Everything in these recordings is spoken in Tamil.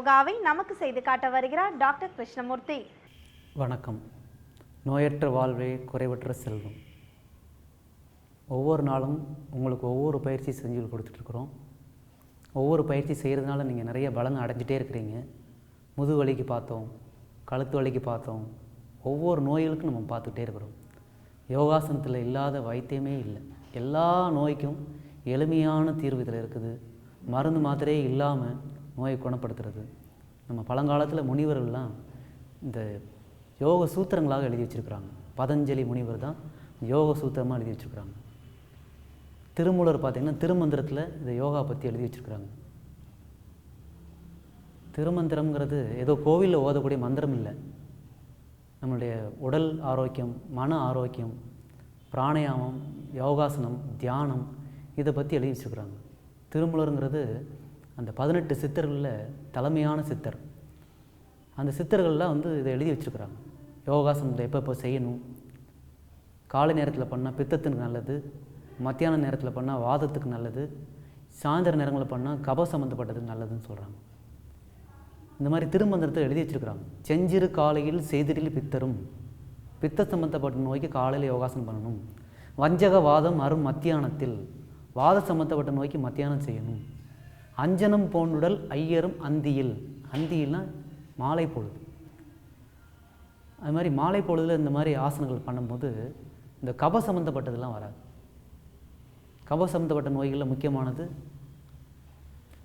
யோகாவை நமக்கு செய்து காட்ட வருகிறார் டாக்டர் கிருஷ்ணமூர்த்தி. வணக்கம். நோயற்ற வாழ்வே குறைவற்ற செல்வம். ஒவ்வொரு நாளும் உங்களுக்கு ஒவ்வொரு பயிற்சி செஞ்சு கொடுத்துட்ருக்குறோம். ஒவ்வொரு பயிற்சி செய்கிறதுனால நீங்கள் நிறைய பலன் அடைஞ்சிட்டே இருக்கிறீங்க. முதுகு வலிக்கு பார்த்தோம், கழுத்து வலிக்கு பார்த்தோம், ஒவ்வொரு நோய்களுக்கும் நம்ம பார்த்துக்கிட்டே இருக்கிறோம். யோகாசனத்தில் இல்லாத வைத்தியமே இல்லை. எல்லா நோய்க்கும் எளிமையான தீர்வு இதில் இருக்குது. மருந்து மாத்திரையே இல்லாமல் நோயை குணப்படுத்துறது. நம்ம பழங்காலத்தில் முனிவர்கள்லாம் இந்த யோக சூத்திரங்களாக எழுதி வச்சுருக்குறாங்க. பதஞ்சலி முனிவர் தான் யோக சூத்திரமாக எழுதி வச்சுருக்குறாங்க. திருமூலர் பார்த்திங்கன்னா திருமந்திரத்தில் இந்த யோகா பற்றி எழுதி வச்சுருக்குறாங்க. திருமந்திரங்கிறது ஏதோ கோவிலில் ஓதக்கூடிய மந்திரம் இல்லை. நம்மளுடைய உடல் ஆரோக்கியம், மன ஆரோக்கியம், பிராணாயாமம், யோகாசனம், தியானம் இதை பற்றி எழுதி வச்சுருக்குறாங்க. திருமூலருங்கிறது அந்த 18 சித்தர்களில் தலைமையான சித்தர். அந்த சித்தர்கள்லாம் இதை எழுதி வச்சுருக்குறாங்க. யோகாசனத்தை எப்போ செய்யணும், காலை நேரத்தில் பண்ணால் பித்தத்துக்கு நல்லது, மத்தியான நேரத்தில் பண்ணால் வாதத்துக்கு நல்லது, சாயந்தர நேரங்களில் பண்ணால் கப சம்மந்தப்பட்டதுக்கு நல்லதுன்னு சொல்கிறாங்க. இந்த மாதிரி திருமந்திரத்தை எழுதி வச்சுருக்குறாங்க. செஞ்சிறு காலையில் செய்திரில் பித்தரும், பித்த சம்மந்தப்பட்ட நோய்க்கு காலையில் யோகாசனம் பண்ணணும். வஞ்சக வாதம் அரும் மத்தியானத்தில், வாத சம்மந்தப்பட்ட நோய்க்கு மத்தியானம் செய்யணும். அஞ்சனம் போன்னுடல் ஐயரும் அந்தியில், அந்தியில்னா மாலை பொழுது. அது மாதிரி மாலை பொழுதில் இந்த மாதிரி ஆசனங்கள் பண்ணும்போது இந்த கப சம்மந்தப்பட்டதெல்லாம் வராது. கப சம்மந்தப்பட்ட நோய்களில் முக்கியமானது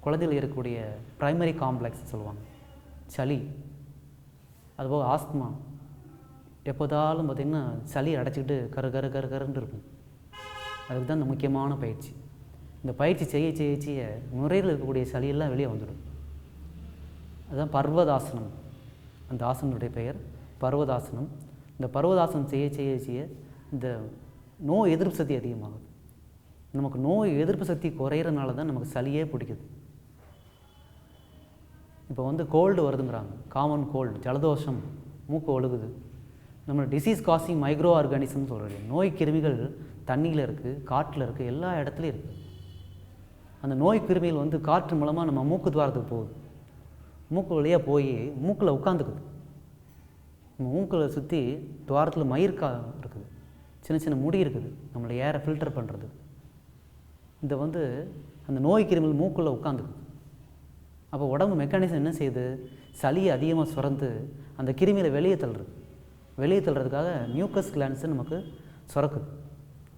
குழந்தைகள் இருக்கக்கூடிய ப்ரைமரி காம்ப்ளெக்ஸ் சொல்லுவாங்க, சளி, அதுபோக ஆஸ்துமா. எப்போதாலும் பார்த்திங்கன்னா சளி அடைச்சிக்கிட்டு கருன்னு இருக்கும். அதுக்கு தான் இந்த முக்கியமான பயிற்சி. இந்த பயிற்சி செய்ய நுரையில் இருக்கக்கூடிய சளியெல்லாம் வெளியே வந்துடும். அதுதான் பர்வதாசனம். அந்த ஆசனத்துடைய பெயர் பர்வதாசனம். இந்த பர்வதாசனம் செய்ய இந்த நோய் எதிர்ப்பு சக்தி அதிகமாகுது. நமக்கு நோய் எதிர்ப்பு சக்தி குறையிறதுனால தான் நமக்கு சளியே பிடிக்குது. இப்போ கோல்டு வருதுங்கிறாங்க, காமன் கோல்டு, ஜலதோஷம், மூக்கு ஒழுகுது. நம்ம டிசீஸ் காசிங் மைக்ரோ ஆர்கானிசம்னு சொல்கிறோம். நோய் கிருமிகள் தண்ணியில் இருக்குது, காற்றில் இருக்குது, எல்லா இடத்துலையும் இருக்குது. அந்த நோய் கிருமிகள் காற்று மூலமாக நம்ம மூக்கு துவாரத்துக்கு போகுது. மூக்கு வழியாக போய் மூக்கில் உட்காந்துக்குது. நம்ம மூக்கில் சுற்றி துவாரத்தில் மயிர்கா இருக்குது, சின்ன சின்ன முடி இருக்குது, நம்மளை ஏரை ஃபில்டர் பண்ணுறது. இந்த அந்த நோய் கிருமிகள் மூக்கில் உட்காந்துக்குது. அப்போ உடம்பு மெக்கானிசம் என்ன செய்யுது, சளியை அதிகமாக சுரந்து அந்த கிருமியில் வெளியே தள்ளுறதுக்காக மியூக்கஸ் கிளான்ஸை நமக்கு சுரக்குது.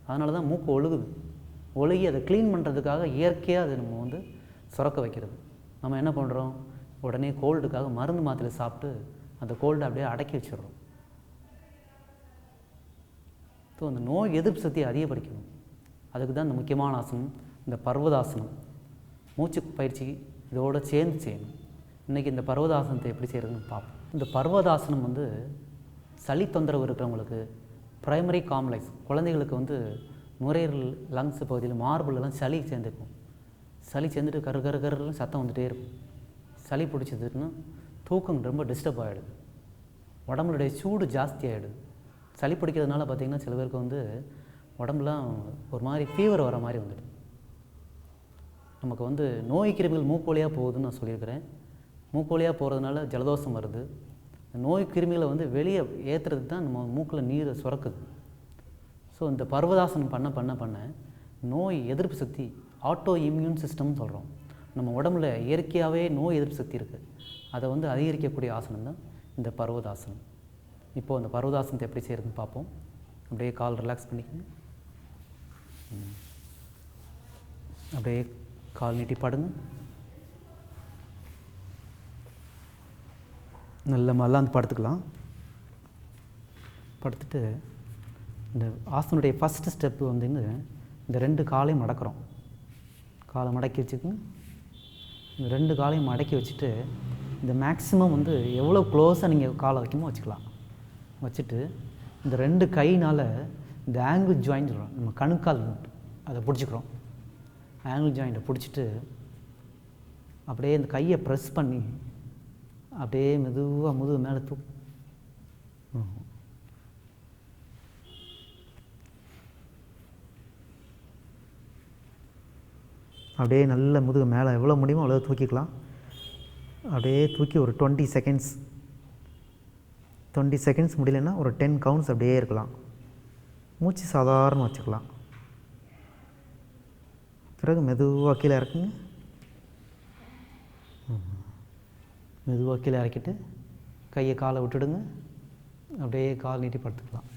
அதனால தான் மூக்கு ஒழுகுது. ஒழுகி அதை க்ளீன் பண்ணுறதுக்காக இயற்கையாக அதை நம்ம சுரக்க வைக்கிறது. நம்ம என்ன பண்ணுறோம், உடனே கோல்டுக்காக மருந்து மாத்திரை சாப்பிட்டு அந்த கோல்டை அப்படியே அடக்கி வச்சிடுறோம். ஸோ அந்த நோய் எதிர்ப்பு சக்தியை அதிகப்படுத்தணும். அதுக்கு தான் இந்த முக்கியமான ஆசனம், இந்த பர்வதாசனம். மூச்சு பயிற்சி இதோடு சேர்ந்து செய்யணும். இன்றைக்கி இந்த பர்வதாசனத்தை எப்படி செய்கிறதுன்னு பார்ப்போம். இந்த பர்வதாசனம் சளி தொந்தரவு இருக்கிறவங்களுக்கு, ப்ரைமரி காம்ப்ளெக்ஸ் குழந்தைகளுக்கு நுரையீரல், லங்ஸ் பகுதியில், மார்பிளெலாம் சளி சேர்ந்துருக்கும். சளி சேர்ந்துட்டு கருன்னு சத்தம் வந்துகிட்டே இருக்கும். சளி பிடிச்சதுன்னா தூக்கம் ரொம்ப டிஸ்டர்ப் ஆகிடுது. உடம்புடைய சூடு ஜாஸ்தி ஆகிடுது. சளி பிடிக்கிறதுனால பார்த்திங்கன்னா சில பேருக்கு உடம்புலாம் ஒரு மாதிரி ஃபீவர் வர மாதிரி வந்துடுது. நமக்கு நோய் கிருமிகள் மூக்கு வழியாக போகுதுன்னு நான் சொல்லியிருக்கிறேன். மூக்கு வழியாக போகிறதுனால ஜலதோஷம் வருது. நோய் கிருமிகளை வெளியே ஏற்றுறதுக்கு தான் நம்ம மூக்கில் நீரை சுரக்குது. ஸோ இந்த பர்வதாசனம் பண்ண நோய் எதிர்ப்பு சக்தி, ஆட்டோ இம்யூன் சிஸ்டம்னு சொல்கிறோம். நம்ம உடம்புல இயற்கையாகவே நோய் எதிர்ப்பு சக்தி இருக்குது. அதை அதிகரிக்கக்கூடிய ஆசனம் தான் இந்த பர்வதாசனம். இப்போது அந்த பர்வதாசனத்தை எப்படி செய்கிறதுன்னு பார்ப்போம். அப்படியே கால் ரிலாக்ஸ் பண்ணிக்கோங்க. அப்படியே கால் நீட்டி படுங்க. நல்ல மல்லாந்து படுத்துக்கலாம். படுத்துட்டு இந்த ஆசனுடைய ஃபஸ்ட்டு ஸ்டெப்பு இந்த 2 காலையும் மடக்கிறோம். காலை மடக்கி வச்சுக்கோங்க. இந்த 2 காலையும் மடக்கி வச்சுட்டு இந்த மேக்ஸிமம் எவ்வளோ க்ளோஸாக நீங்கள் காலை வைக்கணுமோ வச்சுக்கலாம். வச்சுட்டு இந்த 2 கையினால் இந்த ஆங்கிள் ஜாயிண்ட் சொல்கிறோம், நம்ம கணுக்கால் அதை பிடிச்சிக்கிறோம். ஆங்கிள் ஜாயிண்ட்டை பிடிச்சிட்டு அப்படியே இந்த கையை ப்ரெஸ் பண்ணி அப்படியே மெதுவாக முதுகு மேலே அப்படியே நல்ல முதுகு மேலே எவ்வளோ முடியுமோ அவ்வளோ தூக்கிக்கலாம். அப்படியே தூக்கி ஒரு 20 செகண்ட்ஸ் 20 செகண்ட்ஸ் முடியலன்னா ஒரு 10 கவுண்ட்ஸ் அப்படியே இருக்கலாம். மூச்சு சாதாரண வச்சுக்கலாம். பிறகு மெதுவாக கீழே இறக்குங்க. மெதுவாக கீழே இறக்கிட்டு கையை காலை விட்டுடுங்க. அப்படியே கால் நீட்டி படுத்துக்கலாம்.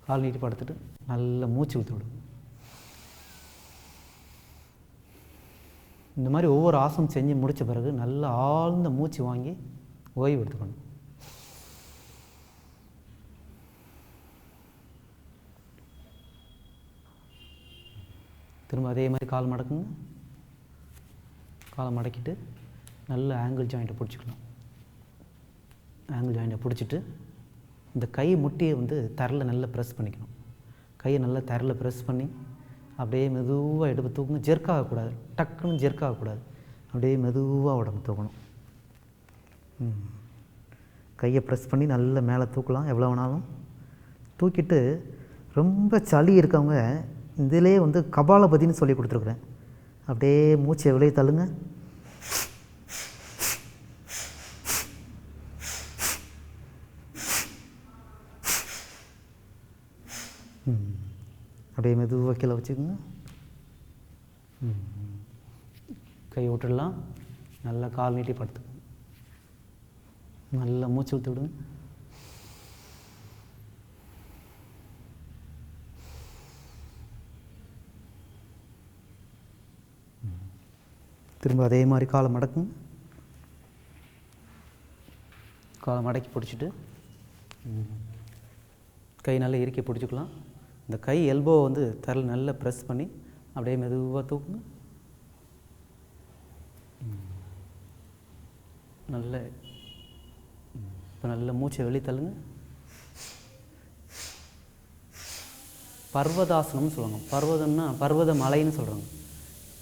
கால் நீட்டி படுத்துட்டு நல்லா மூச்சு விட்டு விடுங்க. இந்த மாதிரி ஒவ்வொரு ஆசனம் செஞ்சு முடித்த பிறகு நல்லா ஆழ்ந்த மூச்சு வாங்கி ஓய்வு எடுத்துக்கணும். திரும்ப அதே மாதிரி கால் மடக்குங்க. காலை மடக்கிட்டு நல்ல ஆங்கிள் ஜாயிண்ட்டை பிடிச்சிக்கலாம். ஆங்கிள் ஜாயிண்ட்டை பிடிச்சிட்டு இந்த கை முட்டியை வந்து தரையில் நல்லா ப்ரெஸ் பண்ணிக்கணும். கையை நல்லா தரையில் ப்ரெஸ் பண்ணி அப்படியே மெதுவாக எடுப்பு தூக்குங்க. ஜெர்க்காகக்கூடாது, டக்குன்னு ஜெர்க்காகக்கூடாது. அப்படியே மெதுவாக உடம்பு தூக்கணும். கையை ப்ரெஸ் பண்ணி நல்லா மேலே தூக்கலாம். எவ்வளோ வேணாலும் தூக்கிட்டு, ரொம்ப சளி இருக்கவங்க இதிலே வந்து கபாலபதின்னு சொல்லி கொடுத்துருக்குறேன். அப்படியே மூச்சை வெளியே தள்ளுங்க. அப்படியே மெதுவாக கீழே வச்சுக்கோங்க. கை விட்டுடலாம். நல்லா கால் நீட்டி படுத்துக்கணும். நல்லா மூச்சு விட்டு விடுங்க. திரும்ப அதே மாதிரி காலை மடக்குங்க. காலை மடக்கி பிடிச்சிட்டு கை நல்லா இறுக்கி பிடிச்சிக்கலாம். இந்த கை எல்போ வந்து தரையில் நல்லா ப்ரெஸ் பண்ணி அப்படியே மெதுவாக தூக்குங்க. நல்ல இப்போ நல்ல மூச்சை வெளியே தள்ளுங்க. பர்வதாசனம்னு சொல்லுவாங்க. பர்வதம்னா பர்வத மலைன்னு சொல்கிறாங்க.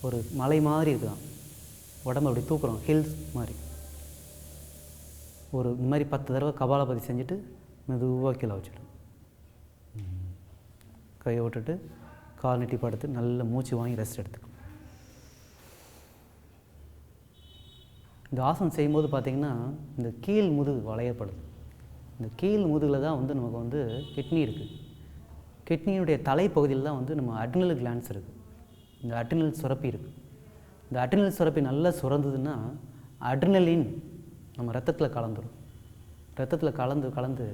ஒரு மலை மாதிரி இருக்குதான், உடம்பு அப்படி தூக்குறோம், ஹில்ஸ் மாதிரி. ஒரு இந்த மாதிரி 10 தடவை கபாலபதி செஞ்சுட்டு மெதுவாக கீழே வச்சுடும். கையை விட்டுட்டு கால் நீட்டி படுத்து நல்ல மூச்சு வாங்கி ரெஸ்ட் எடுத்துக்கணும். இந்த ஆசனம் செய்யும்போது பார்த்திங்கன்னா இந்த கீழ் முதுகு வளையப்படுது. இந்த கீழ் முதுகில் தான் வந்து நமக்கு வந்து கிட்னி இருக்குது. கிட்னியுடைய தலைப்பகுதியில் தான் வந்து நம்ம அட்ரினல் கிளான்ஸ் இருக்குது. இந்த அட்ரினல் சுரப்பி இருக்குது. இந்த அட்ரினல் சுரப்பி நல்லா சுரந்ததுன்னா அட்ரினலின் நம்ம ரத்தத்தில் கலந்துடும். ரத்தத்தில் கலந்து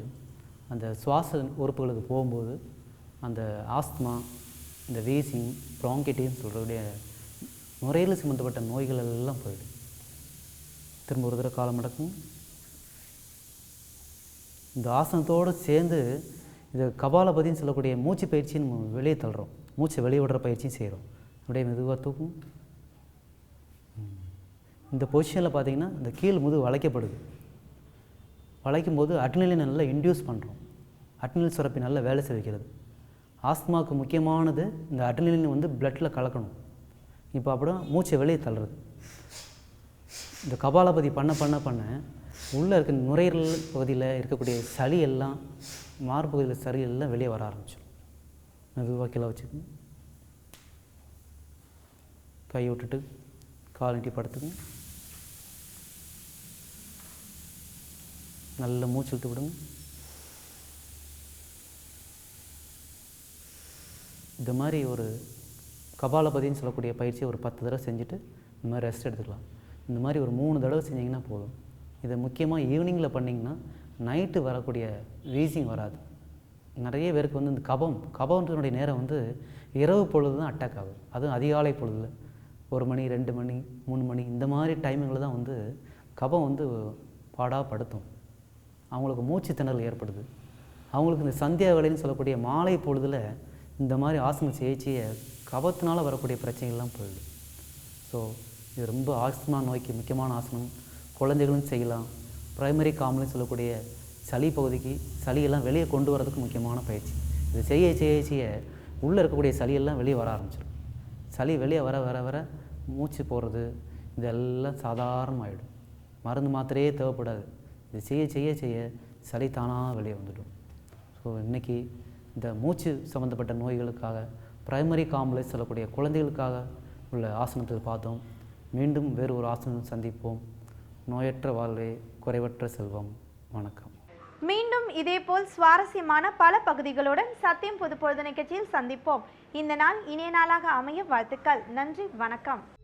அந்த சுவாச உறுப்புகளுக்கு போகும்போது அந்த ஆஸ்துமா, இந்த வீசிங், ப்ராங்கைட்டிஸ் சொல்கிறக்கூடிய நுரையீரல் சம்மந்தப்பட்ட நோய்கள் எல்லாம் போயிடும். திரும்ப ஒரு தடவை காலை மடக்கும். இந்த ஆசனத்தோடு சேர்ந்து இது கபாலபதின்னு சொல்லக்கூடிய மூச்சு பயிற்சியை நம்ம வெளியே தள்ளுறோம். மூச்சை வெளியே விடுற பயிற்சியும் செய்கிறோம். அப்படியே மெதுவாக தூக்கும். இந்த பொசிஷனில் பார்த்திங்கன்னா இந்த கீழ் முதுகு வளைக்கப்படுது. வளைக்கும் போது அட்ரினலின் நல்லா இன்டியூஸ் பண்ணுறோம். அட்ரினல் சுரப்பி நல்லா வேலை செய்கிறது. ஆஸ்துமாவுக்கு முக்கியமானது இந்த அட்ரினலின் வந்து பிளட்டில் கலக்கணும். இப்போ அப்படியே மூச்சை வெளியே தள்ளுறது. இந்த கபாலபதி பண்ண உள்ளே இருக்க நுரையீரல் பகுதியில் இருக்கக்கூடிய சளி எல்லாம், மார்பகுதியில் சளி எல்லாம் வெளியே வர ஆரம்பிச்சிடும். மெதுவாக கீழே வச்சுக்கணும். கை விட்டுட்டு கால் நீட்டி படுத்துக்கணும். நல்ல மூச்சு விட்டு விடுங்க. இந்த மாதிரி ஒரு கபாலபதின்னு சொல்லக்கூடிய பயிற்சியை ஒரு 10 தடவை செஞ்சுட்டு இந்த மாதிரி ரெஸ்ட் எடுத்துக்கலாம். இந்த மாதிரி ஒரு 3 தடவை செஞ்சிங்கன்னா போதும். இதை முக்கியமாக ஈவினிங்கில் பண்ணிங்கன்னா நைட்டு வரக்கூடிய வீசிங் வராது. நிறைய பேருக்கு வந்து இந்த கபம்ன்றனுடைய நேரம் வந்து இரவு பொழுது தான் அட்டாக் ஆகும். அதுவும் அதிகாலை பொழுதில் 1 மணி 2 மணி 3 மணி இந்த மாதிரி டைமிங்கில் தான் வந்து கபம் வந்து பாடாப்படுத்தும். அவங்களுக்கு மூச்சு திணறல் ஏற்படுது. அவங்களுக்கு இந்த சந்தியா வேலைன்னு சொல்லக்கூடிய மாலை பொழுதில் இந்த மாதிரி ஆசனம் செய்ய கபத்தினால் வரக்கூடிய பிரச்சனைகள்லாம் போயிடுது. ஸோ இது ரொம்ப ஆஸ்துமா நோய்க்கு முக்கியமான ஆசனம். குழந்தைகளும் செய்யலாம். பிரைமரி காம்னு சொல்லக்கூடிய சளி பகுதிக்கு சளியெல்லாம் வெளியே கொண்டு வரதுக்கு முக்கியமான பயிற்சி. இது செய்ய உள்ளே இருக்கக்கூடிய சளியெல்லாம் வெளியே வர ஆரம்பிச்சிடும். சளி வெளியே வர மூச்சு போடுறது இதெல்லாம் சாதாரணமாகிடும். மருந்து மாத்திரையே தேவைப்படாது. இது செய்ய சளி தானாக வெளியே வந்துடும். ஸோ இன்றைக்கி இந்த மூச்சு சம்மந்தப்பட்ட நோய்களுக்காக பிரைமரி காம்ப்ளெக்ஸ் சொல்லக்கூடிய குழந்தைகளுக்காக உள்ள ஆசனத்தை பார்த்தோம். மீண்டும் வேறு ஒரு ஆசனம் சந்திப்போம். நோயற்ற வாழ்வே குறைவற்ற செல்வம். வணக்கம். மீண்டும் இதேபோல் சுவாரஸ்யமான பல பகுதிகளுடன் சத்தியம் புது பொழுது நிகழ்ச்சியில் சந்திப்போம். இந்த நாள் இனிய நாளாக அமைய வாழ்த்துக்கள். நன்றி, வணக்கம்.